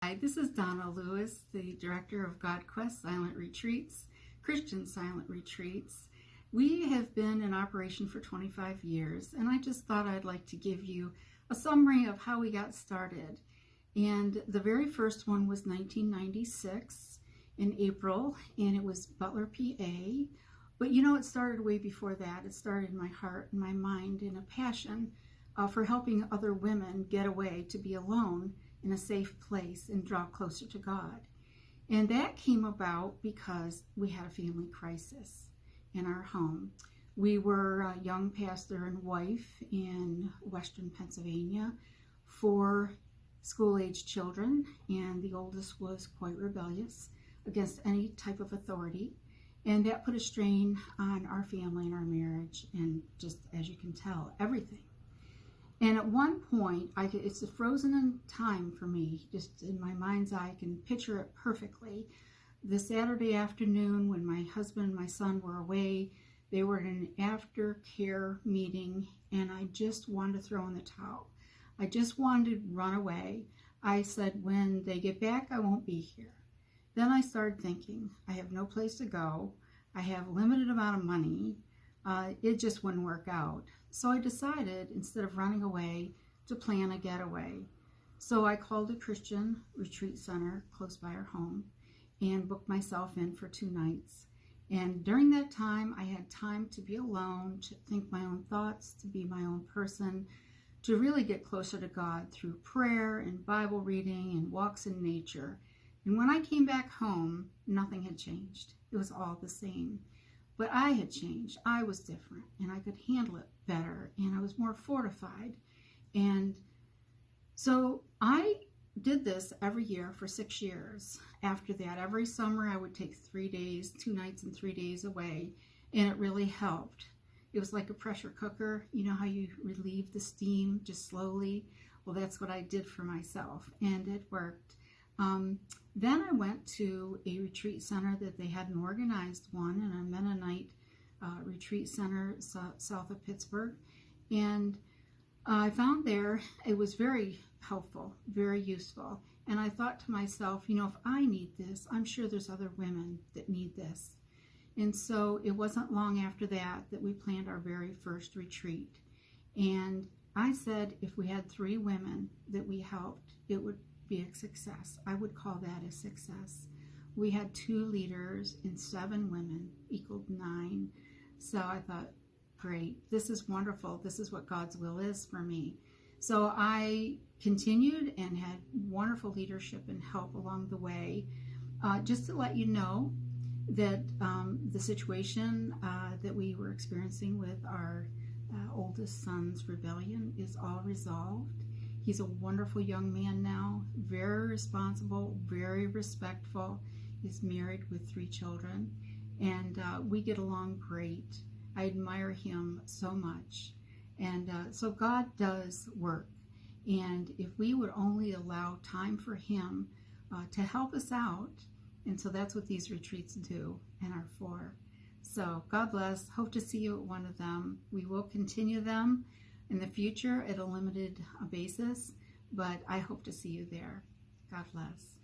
Hi, this is Donna Lewis, the director of GodQuest Silent Retreats, Christian Silent Retreats. We have been in operation for 25 years, and I just thought I'd like to give you a summary of how we got started. And the very first one was 1996 in April, and it was Butler, PA. But you know, it started way before that. It started in my heart and my mind in a passion for helping other women get away to be alone in a safe place and draw closer to God. And that came about because we had a family crisis in our home. We were a young pastor and wife in Western Pennsylvania, 4 school-aged children, and the oldest was quite rebellious against any type of authority. And that put a strain on our family and our marriage, and just as you can tell, everything. And at one point, it's a frozen in time for me, just in my mind's eye, I can picture it perfectly. The Saturday afternoon when my husband and my son were away, they were in an aftercare meeting, and I just wanted to throw in the towel. I just wanted to run away. I said, when they get back, I won't be here. Then I started thinking, I have no place to go. I have a limited amount of money. It just wouldn't work out. So I decided, instead of running away, to plan a getaway. So I called a Christian retreat center close by our home and booked myself in for 2 nights. And during that time, I had time to be alone, to think my own thoughts, to be my own person, to really get closer to God through prayer and Bible reading and walks in nature. And when I came back home, nothing had changed. It was all the same. But I had changed. I was different, and I could handle it better, and I was more fortified. And so I did this every year for 6 years. After that, every summer I would take 3 days, 2 nights and 3 days away, and it really helped. It was like a pressure cooker. You know how you relieve the steam just slowly? Well, that's what I did for myself, and it worked. Then I went to a retreat center that they had an organized one, and a Mennonite retreat center south of Pittsburgh. And I found there it was very helpful, very useful. And I thought to myself, you know, if I need this, I'm sure there's other women that need this. And so it wasn't long after that that we planned our very first retreat. And I said if we had 3 women that we helped, it would be a success. I would call that a success. We had 2 leaders and 7 women equaled 9. So I thought, great, this is wonderful. This is what God's will is for me. So I continued and had wonderful leadership and help along the way. Just to let you know that the situation that we were experiencing with our oldest son's rebellion is all resolved. He's a wonderful young man now, very responsible, very respectful. He's married with 3 children, and we get along great. I admire him so much. And so God does work. And if we would only allow time for him to help us out, and so that's what these retreats do and are for. So God bless. Hope to see you at one of them. We will continue them in the future at a limited basis, but I hope to see you there. God bless.